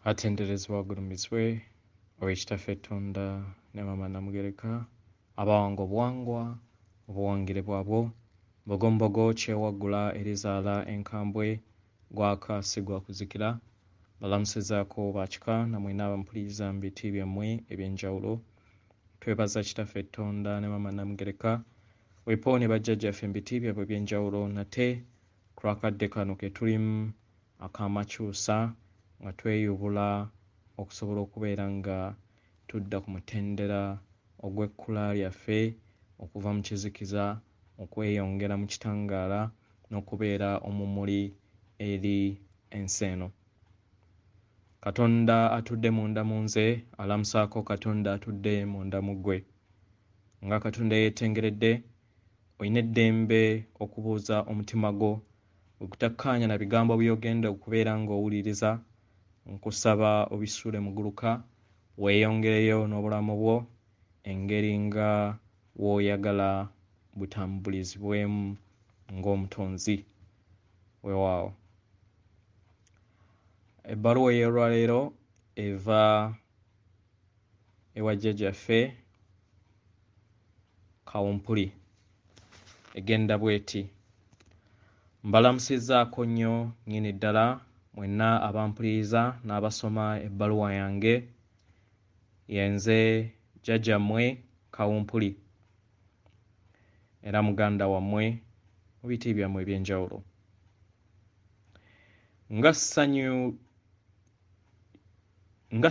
Atenderezebwa agulumizibwe ow'ekitaffe Tonda ne Maama Namugereka abawanga obuwangwa obuwangire bwabwo mbogombogo kyewaggula erizaala enkambwe gwaka si gwa kuzikira balamusizaako bakika namwe n'abampuliriza mu biti byammwe eby'enjawulo twebaza kitaffe Tonda ne Maama Namugereka wepo ne bajjajjaffe mu biti byabwe eby'enjawulo nate ku lwakadde kano ke tulimu ak'amakyusa nga tweyubula okusobola okubeera nga tudda ku mutendera ogw'ekkula lyaffe okuva mu kizikiza okweyongera mu kitangaala n'okubeera omumuli eri ensi eno. Katonda atudde munda mu nze alamusaako Katonda atudde munda mu ggwe. Nga Katonda yeetengeredde olina eddembe okubuuza omutima gwo okutakkaanya na bigambo by'ogenda okubeera ng'owuliriza nkusaba obisuule mu gguluka weeyongereyo n'obulamu bwo engeri nga w'oyagala butambulizibwemu ng'omutonzi weewaawo. Ebbaluwa ey'olwaleero eva ewa jjajjaffe Kawumpuli egenda bw'eti: mbalamusizzaako nnyo nnyini ddala mwenna abampuliriza n'abasoma ebbaluwa yange yenze jjajjammwe Kawumpuli era muganda wammwe mu biti byammwe eby'enjawulo. Nga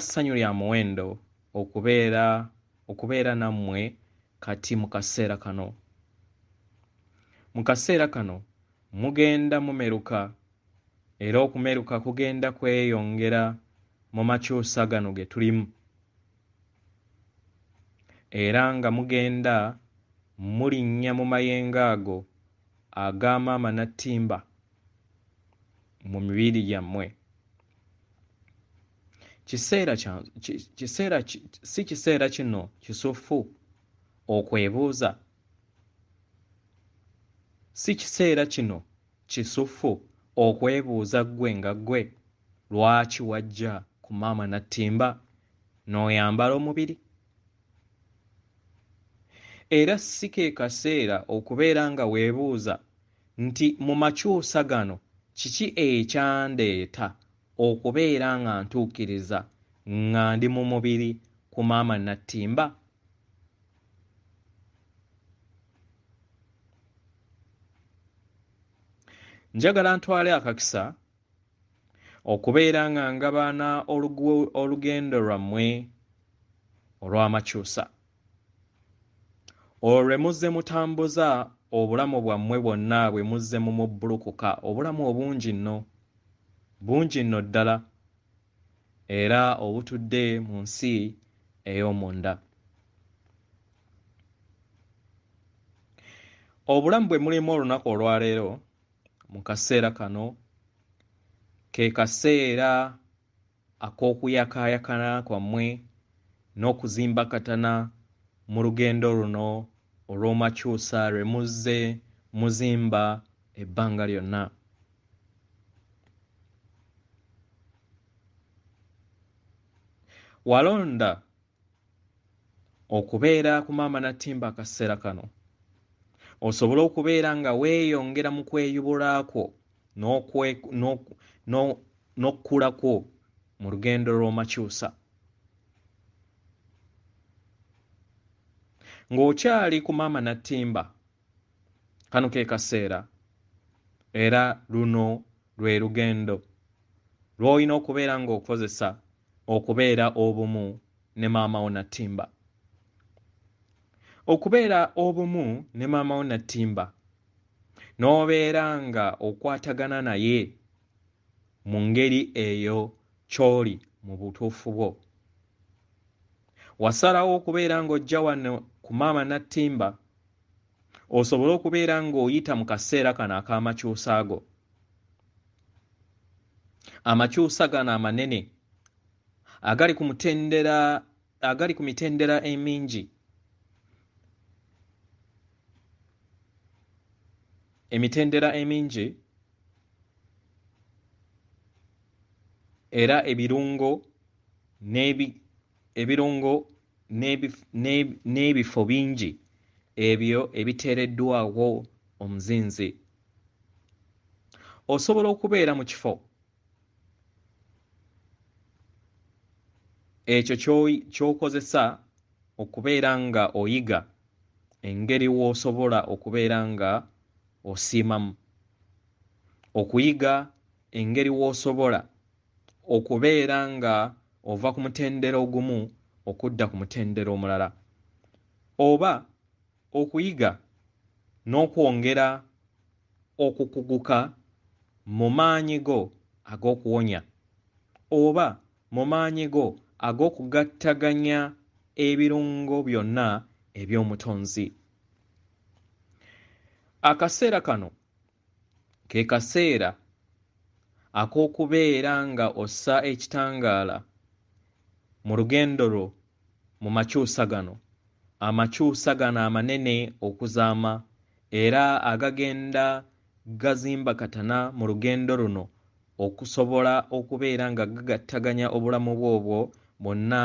ssanyu lya muwendo okubeera nammwe kati mu kaseera kano. Mu kaseera kano mugenda mumeruka era okumeruka kugenda kweyongera mu makyusa gano ge tulimu era nga mugenda mulinnya mu mayengo ago ag'amaama nattimba mu mibiri gyammwe. Si kiseera kino kisuffu okwebuuza? Si kiseera kino kisuffu okwebuuza ggwe nga ggwe lwaki wajja ku maama nattimba n'oyambala omubiri? Era si ke kaseera okubeera nga weebuuza nti mu makyusa gano kiki ekyandeeta okubeera nga ntuukiriza nga ndi mu mubiri ku maama nattimba? Njagala ntwale akakisa okubeera nga ngabaana olugendo lwammwe olw'amakyusa olwo lwe muzze mutambuza obulamu bwammwe bwonna bwe muzze mu mubbulukuka obulamu obungi nno ddala era obutudde mu nsi ey'omunda. Obulamu bwe mulimu olunaku olwaleero mu kaseera kano ke kaseera ak'okuyakaayakana kwammwe n'okuzimbakatana mu lugendo luno olw'omakyusa lwe muzze muzimba ebbanga lyonna. Walonda okubeera ku maama nattimba akaseera kano osobole okubeera nga weeyongera mu kweyubula kwo n'okkula kwo mu lugendo lw'omakyusa. Ng'okyali ku maama nattimba kano ke kaseera era luno lwe lugendo lw'olina okubeera ng'okozesa okubeera obumu ne maama wo nattimba. Okubeera obumu ne maama wo nattimba n'obeera nga okwatagana naye mu ngeri eyo ky'oli mu butuufu bwo. Wasalawo okubeera ng'ojja wano ku maama nattimba osobole okubeera ng'oyita mu kaseera kano ak'amakyusa ago. Amakyusa gano amanene agali ku mitendera emingi. Emitendera emingi era ebirungo n'ebifo bingi ebyo ebiteereddwawo omuzinzi. Osobola okubeera mu kifo ekyo ky'okozesa okubeera nga oyiga engeri w'osobola okubeera nga osiimamu, okuyiga engeri w'osobola okubeera nga ova ku mutendera ogumu okudda ku mutendera omulala, oba okuyiga n'okwongera okukuguka mu maanyi go ag'okuwonya, oba mu maanyi go ag'okugattaganya ebirungo byonna eby'omutonzi. Akaseera kano ke kaseera ak'okubeera nga ossa ekitangaala mu lugendo lwo mu makyusa gano, amakyusa gano amanene okuzaama era agagenda gazimba-katana mu lugendo luno okusobola okubeera nga gagattaganya obulamu bwo obwo bwonna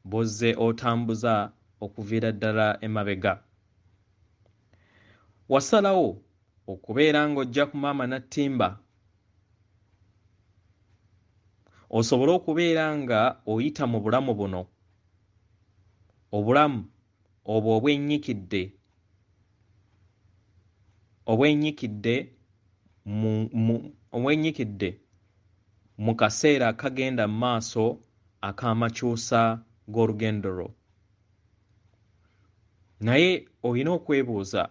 bw'ozze otambuza okuviira ddala emabega. Wasalawo okubeera ng'ojja ku maama Nattimba osobole okubeera nga oyita mu bulamu buno, obulamu obwo obwennyikidde mu kaseera akagenda mu maaso ak'amakyusa g'olugendo lwo. Naye olina okwebuuza,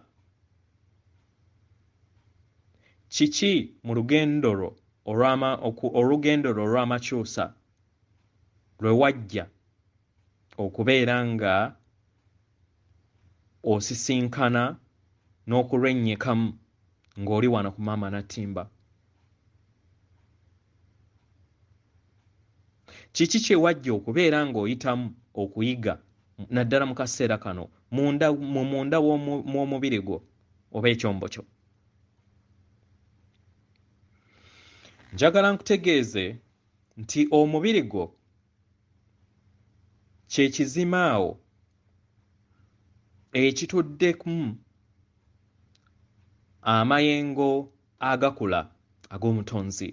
kiki mu lugendo lwo olugendo lwo olw'amakyusa lwe wajja okubeera nga osisinkana n'okulwennyikamu ng'oli wano ku maama Nattimba? Kiki kye wajja okubeera ng'oyitamu okuyiga naddala mu kaseera kano munda w'omubiri gwo oba ekyombo kyo? Njagala nkutegeeze nti omubiri gwo kye kizimaawo ekituddemu amayengo agakula ag'omutonzi,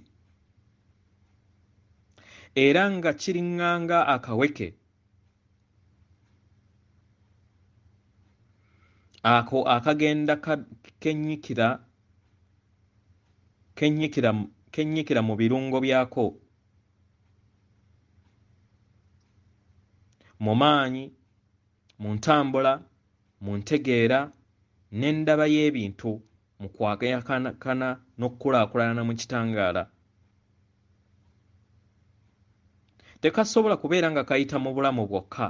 era nga kiriŋŋanga akaweke ako akagenda kennyikira mu birungo byako, mu maanyi, mu ntambula, mu ntegeera n'endaba y'ebintu, mu kwakayakanakana n'okukulaakulana mu kitangaala. Tekasobola kubeera nga kayita mu bulamu bwokka.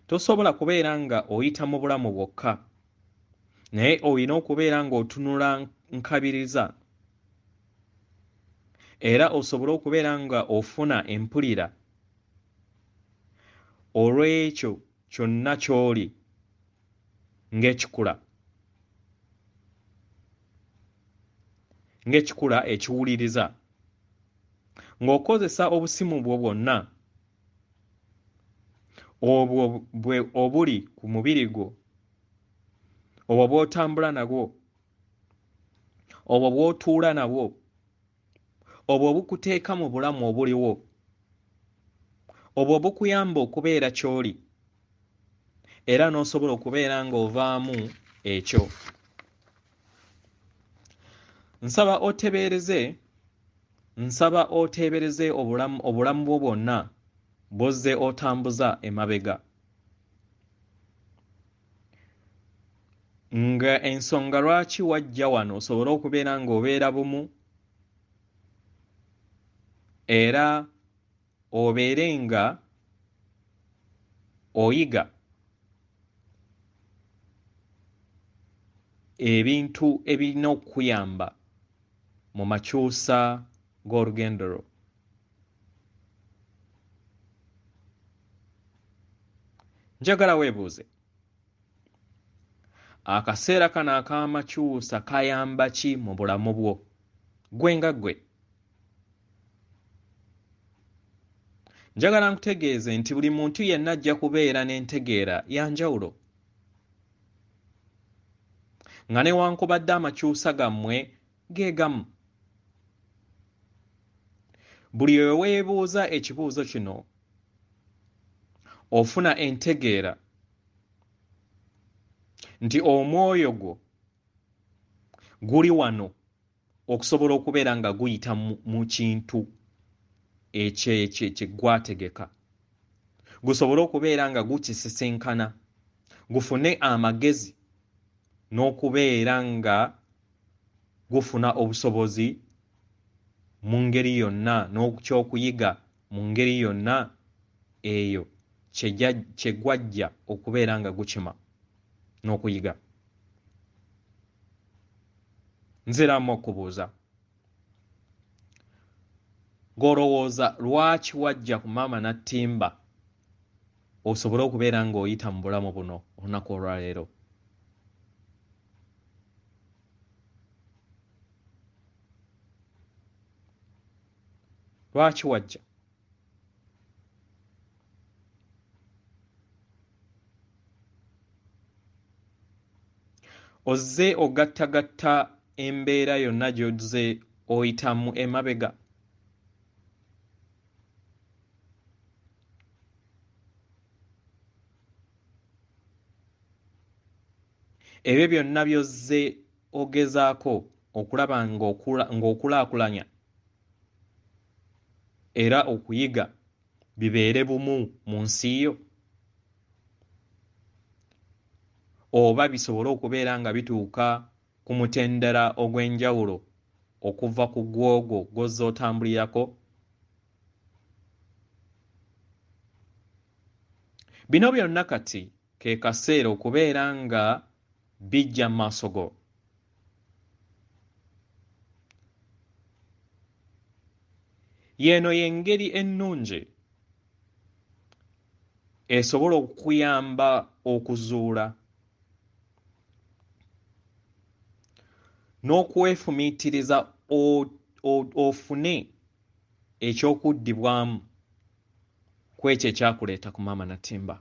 Tosobola kubeera nga oyita mu bulamu bwokka, naye olina okubeera ng'otunula nkabiriza era osobole okubeera nga ofuna empulira olw'ekyo kyonna ky'oli ng'ekikula ekiwuliriza, ng'okozesa obusimu bwo bwonna obwo obuli ku mubiri gwo, obwo bw'otambula nabwo, obwo bw'otuula nabwo, obwo bukuteeka mu bulamu obuliwo, obwo bukuyamba okubeera ky'oli era n'osobola okubeera ng'ovaamu ekyo. Nsaba oteebereze obulamu bwo bwonna bw'ozze otambuza emabega, nga ensonga lwaki wajja wano osobole okubeera ng'obeera bumu era obeere nga oyiga ebintu ebirina okukuyamba mu makyusa g'olugendo lwo. Njagala weebuuze, akaseera kano ak'amakyusa kayamba ki mu bulamu bwo gwe nga gwe? Njagala nkutegeeze nti buli muntu yenna ajja kubeera n'entegeera ya njawulo, nga newankubadde amakyusa gammwe geegamu. Buli we weebuuza ekibuuzo kino ofuna entegeera nti omwoyo gwo guli wano okusobola okubeera nga guyita mu kintu ekyo kye gwategeka, gusobole okubeera nga gukisisinkana, gufune amagezi n'okubeera nga gufuna obusobozi mu ngeri yonna n'okyokuyiga mu ngeri yonna eyo kye gwajja okubeera nga gukima n'okuyiga. Nziramu okubuuza, ng'olowooza lwaki wajja ku maama Nattimba osobole okubeera ng'oyita mu bulamu buno olunaku olwaleero? Lwaki wajja? Ozze ogattagatta embeera yonna gy'ozze oyitamu emabega? Ebyo byonna by'ozze ogezaako okulaba ng'okulaakulanya era okuyiga bibeere bumu mu nsi yo, oba bisobole okubeera nga bituuka ku mutendera ogw'enjawulo okuva ku gwogwo gw'ozze otambulirako? Bino byonna kati ke kaseera okubeera nga bijja mu maaso go. Yeeno y'engeri ennungi esobola okukuyamba okuzuula n'okwefumiitiriza ofune ekyokuddibwamu ku ekyo ekyakuleeta ku maama Nattimba.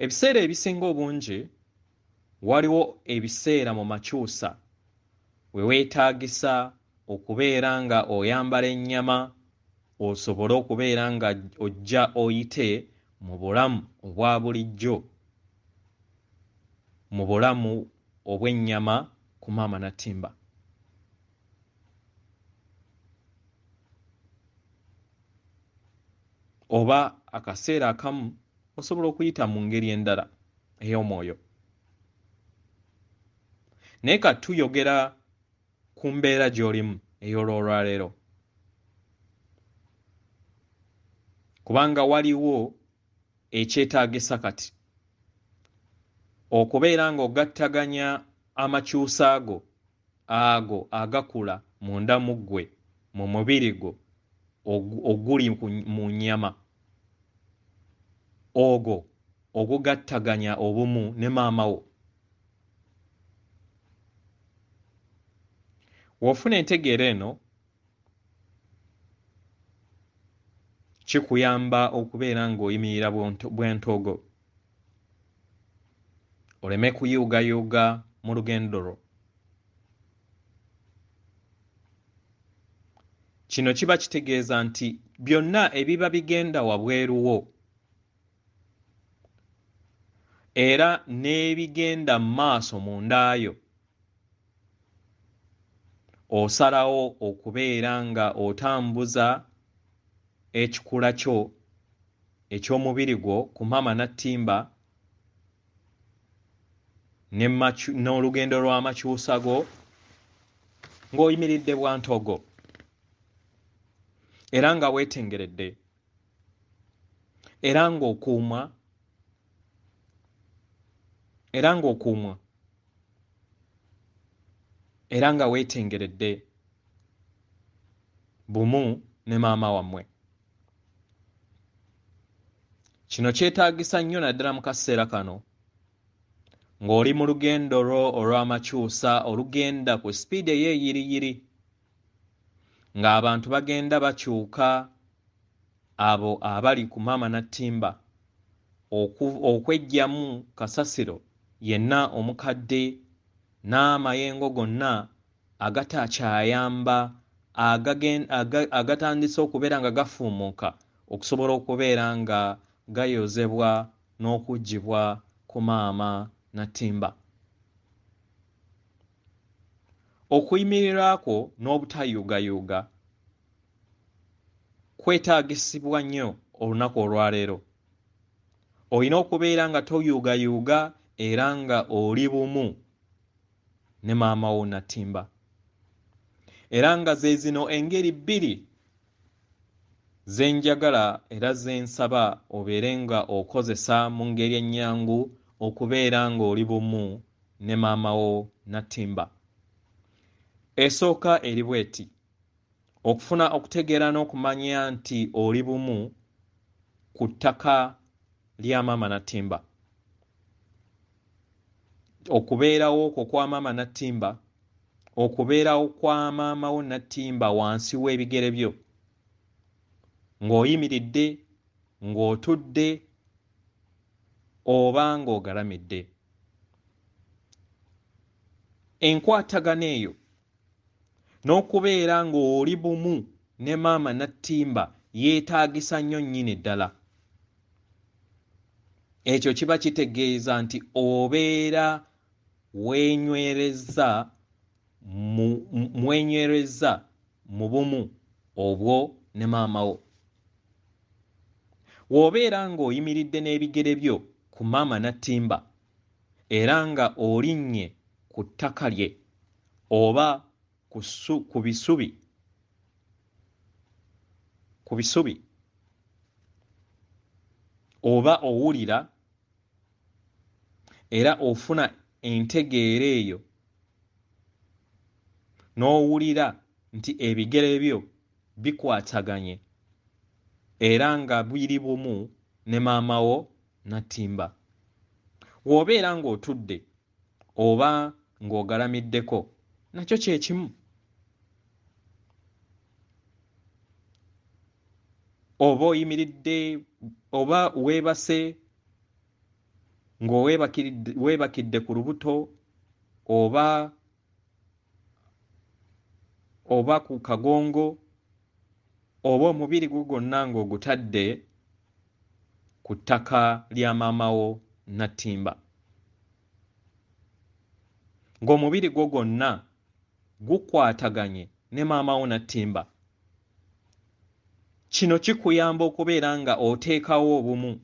Ebiseera ebisinga obungi waliwo ebiseera mu makyusa we weetaagisa okubeera nga oyambala ennyama osobole okubeera nga ojja oyite mu bulamu obwa bulijjo, mu bulamu obw'ennyama ku maama Nattimba. Oba akaseera akamu osobola okuyita mu ngeri endala ey'omwoyo. Naye ka tuyogera ku mbeera gy'olimu ey'olwaleero, kubanga waliwo ekyetaagisa kati okubeera ng'ogattaganya amakyusa ago agakula munda mu ggwe mu mubiri gwo oguli mu nnyama, ogwo ogugattaganya obumu ne maama wo. W'ofuna entegeera eno kikuyamba okubeera ng'oyimirira bwentoogo, oleme kuyuugayuuga mu lugendo lwo. Kino kiba kitegeeza nti byonna ebiba bigenda wabweru wo era n'ebigenda mu maaso mu ndaayo, osalawo okubeera nga otambuza ekikula kyo eky'omubiri gwo ku maama Nattimba n'olugendo lw'amakyusa go ng'oyimiridde bwantoogo era nga weetengeredde era ng'okuumwa era nga weetengeredde bumu ne maama wammwe. Kino kyetaagisa nnyo naddala mu kaseera kano ng'oli mu lugendo lwo olw'amakyusa olugenda ku sipiidi ey'eyiriyiri ng'abantu bagenda bakyuka abo abali ku maama Nattimba okweggyamu kasasiro yenna omukadde n'amayengo gonna agatakyayamba agatandise okubeera nga gafuumuuka okusobola okubeera nga gayozebwa n'okuggyibwa ku maama Nattimba. Okuyimirira kwo n'obutayuugayuuga kwetaagisibwa nnyo olunaku olwaleero. Olina okubeera nga toyuugayuuga era nga oli bumu ne maama wo Nattimba. Era nga ze zino engeri bbiri ze njagala era ze nsaba obeere nga okozesa mu ngeri ennyangu okubeera ng'oli bumu ne maama wo Nattimba. Esooka eri bw'eti: okufuna okutegeera n'okumanya nti oli bumu ku ttaka lya maama Nattimba. Okubeerawo okwo kwa maama Nattimba, okubeerawo kwa maama wo Nattimba wansi w'ebigere byo, ng'oyimiridde, ng'otudde oba ng'ogalamidde. Enkwatagana eyo n'okubeera ng'oli bumu ne maama Nattimba yeetaagisa nnyo nnyini ddala. Ekyo kiba kitegeeza nti obeera wenywerezza mu bumu obwo ne maama wo. W'obeera ng'oyimiridde n'ebigere byo ku maama Nattimba era nga olinnye ku ttaka lye oba ku bisubi oba owulira era ofuna entegeera eyo n'owulira nti ebigere byo bikwataganye era nga biri bumu ne maama wo Nattimba. W'obeera ng'otudde oba ng'ogalamiddeko nakyo kye kimu. Oba oyimiridde oba weebase ng'oweebakidde ku lubuto oba ku kagongo oba omubiri gwo gwonna ng'ogutadde ku ttaka lya maama wo Nattimba. Ng'omubiri gwo gwonna gukwataganye ne maama wo Nattimba. Kino kikuyamba okubeera nga oteekawo obumu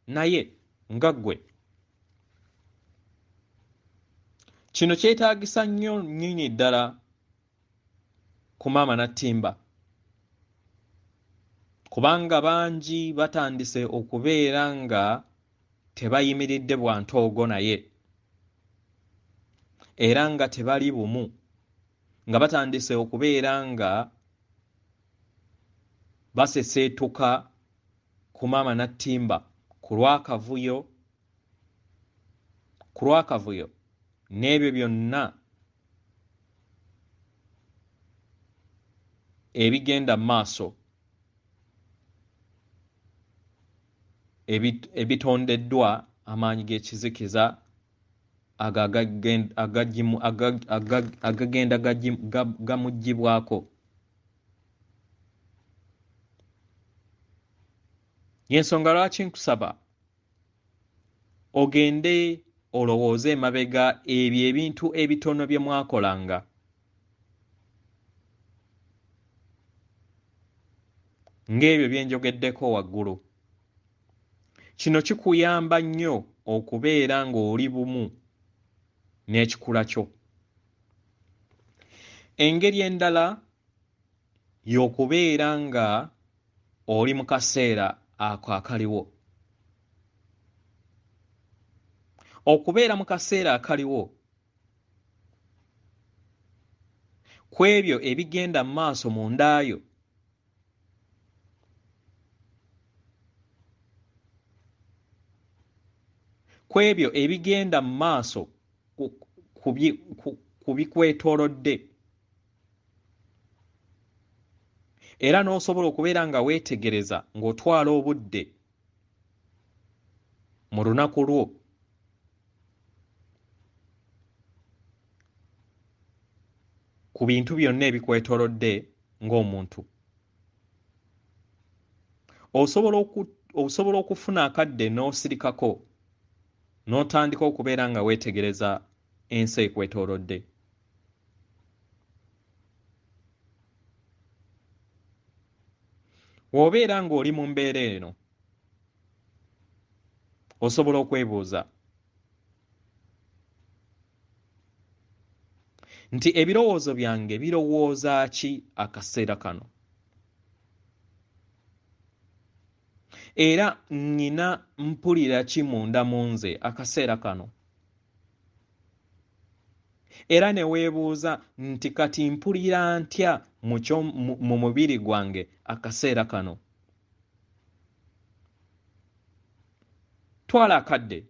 naye nga ggwe. Kino kyetaagisa nnyo nnyini ddala ku maama Nattimba kubanga bangi batandise okubeera nga tebayimiridde bwantoogo naye era nga tebali bumu, nga batandise okubeera nga baseseetuka ku maama Nattimba ku lw'akavuyo n'ebyo byonna ebigenda mu maaso ebitondeddwa amaanyi g'ekizikiza agagenda gamuggyibwako. Y'ensonga lwaki nkusaba ogende olowooze emabega ebyo ebintu ebitono bye mwakolanga. Ng'ebyo bye njogeddeko waggulu. Kino kikuyamba nnyo okubeera ng'oli bumu n'ekikula kyo. Engeri endala y'okubeera nga oli mu kaseera ako akaliwo. Okubeera mu kaseera akaliwo ku ebyo ebigenda mu maaso mundaayo ku ebyo ebigenda mu maaso ku bikwetoolodde, era n'osobola okubeera nga weetegereza ng'otwala obudde mu lunaku lwo ku bintu byonna ebikwetoolodde ng'omuntu. Osobola okufuna akadde n'osirikako n'otandika okubeera nga weetegereza ensi ekwetoolodde. Bw'obeera ng'oli mu mbeera eno, osobola okwebuuza nti ebirowoozo byange birowooza ki akaseera kano? Era nina mpulira ki munda mu nze akaseera kano? Era ne weebuuza nti kati mpulira ntya mu mubiri gwange akaseera kano? Twala akadde,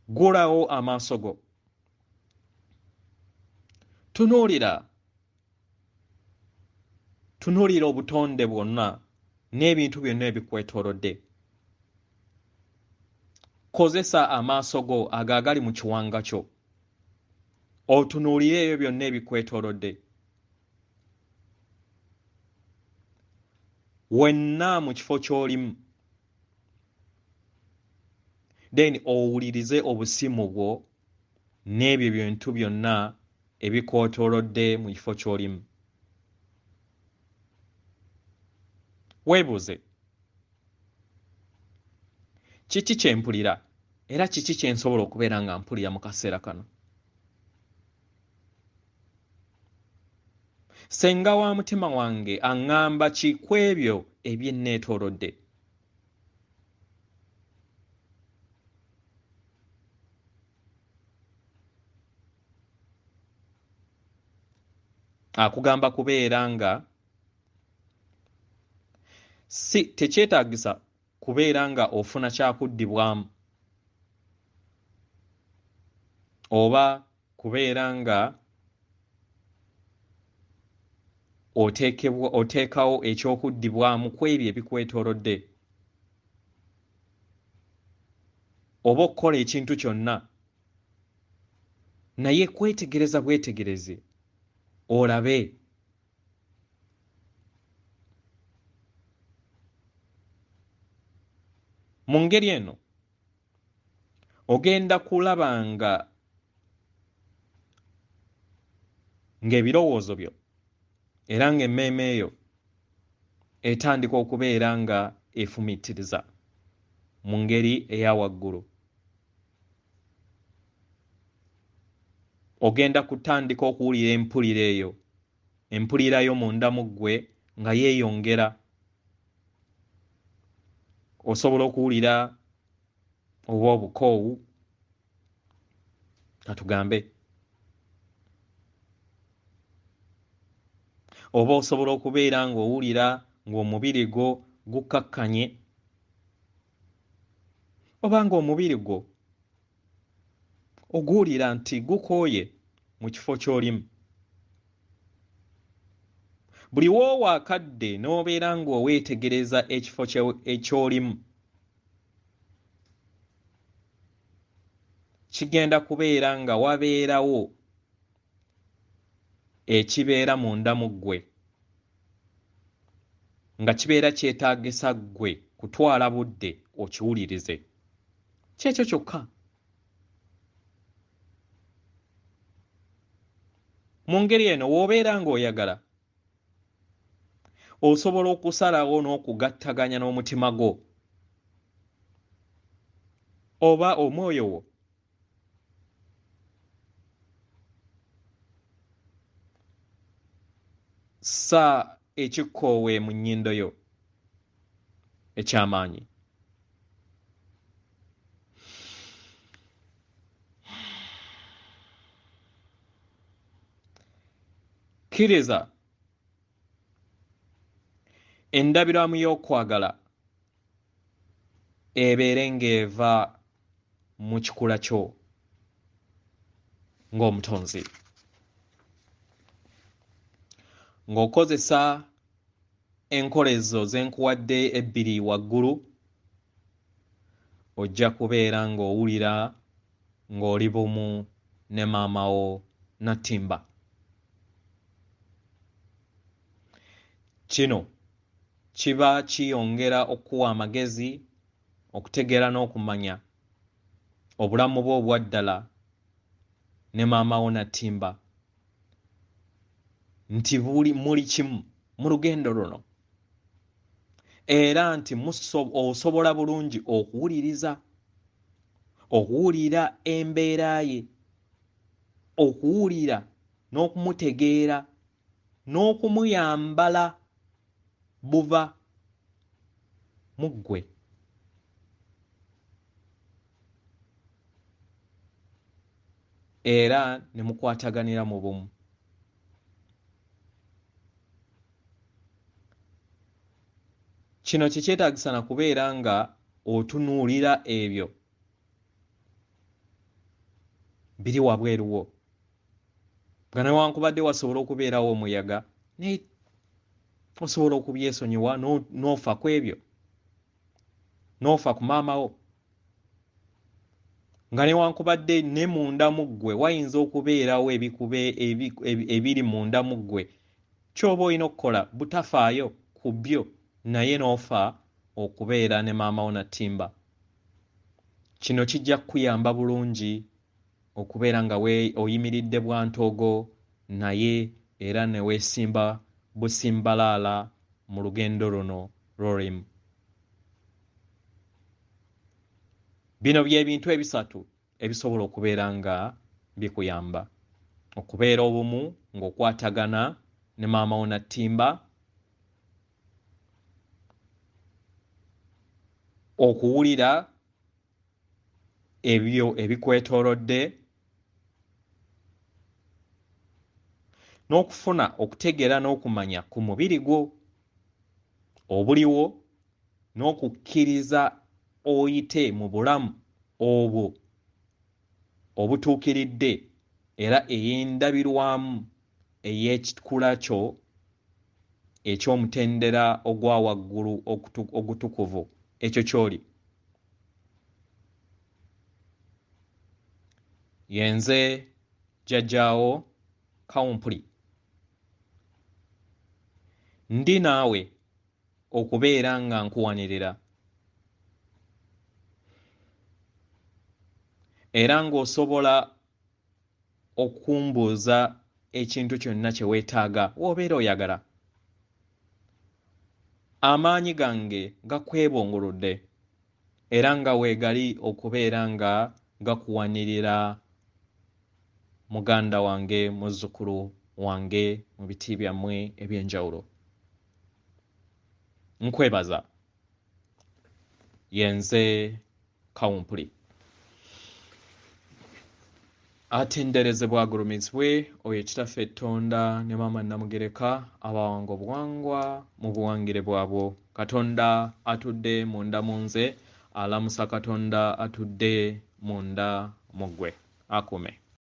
ggulawo amaaso go, tunuulira obutonde bwonna n'ebintu byonna ebikwetoolodde. Kozesa amaaso go ago agali mu kiwanga kyo, otunuulire ebyo byonna ebikwetoolodde. Wenna mu kifo ky'olimu, then owulirize obusimu bwo n'ebyo bintu byonna ebikwetoolodde mu kifo ky'olimu. Weebuuze, kiki kye mpulira era kiki kye nsobola okubeera nga mpulira mu kaseera kano? Ssenga wa mutima wange aŋŋamba ki ku ebyo ebyenneetoolodde? Akugamba kubeera nga tekyetaagisa kubeera nga ofuna kyakuddibwamu oba kubeera nga oteekawo ekyokuddibwamu ku ebyo ebikwetoolodde, oba okukola ekintu kyonna, naye kwetegereza bwetegereze olabe mu ngeri eno ogenda kulaba ng'ebirowoozo byo era ng'emmeeme yo etandika okubeera nga efumiitiriza mu ngeri eya waggulu. Ogenda kutandika okuwulira empulira yo munda mu ggwe nga yeeyongera. Osobola okuwulira oba obukoowu, katugambe, oba osobola okubeera ng'owulira ng'omubiri gwo gukkakkanye, oba ng'omubiri gwo oguwulira nti gukooye mu kifo ky'olimu. Buli w'owa akadde n'obeera ng'oweetegereza ekifo eky'olimu, kigenda kubeera nga wabeerawo ekibeera munda mu ggwe nga kibeera kyetaagisa ggwe kutwala budde okiwulirize. Kyekyo kyokka. Mu ngeri eno w'obeera ng'oyagala, osobola okusalawo n'okugattaganya n'omutima gwo oba omwoyo wo sa ekikkoowe mu nnyindo yo eky'amaanyi. Kkiriza endabiramu y'okwagala ebeere ng'eva mu kikula kyo ng'omutonzi, ng'okozesa enkola ezo ze nkuwadde ebbiri waggulu, ojja kubeera ng'owulira ng'oli bumu ne maama wo Natimba. Kino kiba kiyongera okuwa amagezi, okutegeera n'okumanya obulamu bwo obwa ddala ne maama wo Natimba nti muli kimu mu lugendo luno, era nti osobola bulungi okuwulira embeera ye, okuwulira n'okumutegeera n'okumuyambala buva mu ggwe. Era ne mukwataganira mu bumu. Kino kikyetaagisa na kubeera nga otunuulira ebyo biri wabweru wo, nga newankubadde wasobola okubeerawo omuyaga naye osobola okubyesonyiwa n'ofa ku ebyo, n'ofa ku maama wo, nga newankubadde ne munda mu ggwe wayinza okubeerawo ebikube ebiri munda mu ggwe ky'oba olina okukola butafaayo ku byo, naye n'ofa okubeera ne maama wo Natimba. Kino kijja kukuyamba bulungi okubeera nga oyimiridde bwantoogo naye era ne weesimba busimbalaala mu lugendo luno lw'olimu. Bino by'ebintu ebisatu ebisobola okubeera nga bikuyamba okubeera obumu ng'okwatagana ne maama wo Natimba, okuwulira ebyo ebikwetoolodde, n'okufuna okutegeera n'okumanya ku mubiri gwo obuliwo, n'okukkiriza oyite mu bulamu obwo obutuukiridde era ey'endabirwamu ey'ekikula kyo eky'omutendera ogwa waggulu ogutukuvu ekyo ky'oli. Yenze jjajjaawo Kawumpuli, ndi naawe okubeera nga nkuwanirira era ng'osobola okumbuuza ekintu kyonna kye weetaaga w'obeera oyagala. Amaanyi gange gakwebongolodde era nga weegali okubeera nga gakuwanirira muganda wange, muzzukulu wange mu biti byammwe eby'enjawulo. Nkwebaza. Yenze Kawumpuli. Atenderezebwa agulumizibwe oyo Kitaffe Tonda ne Maama Namugereka abawanga obuwangwa mu buwangire bwabwo. Katonda atudde munda mu nze, alamusa Katonda atudde munda mu ggwe. Akume.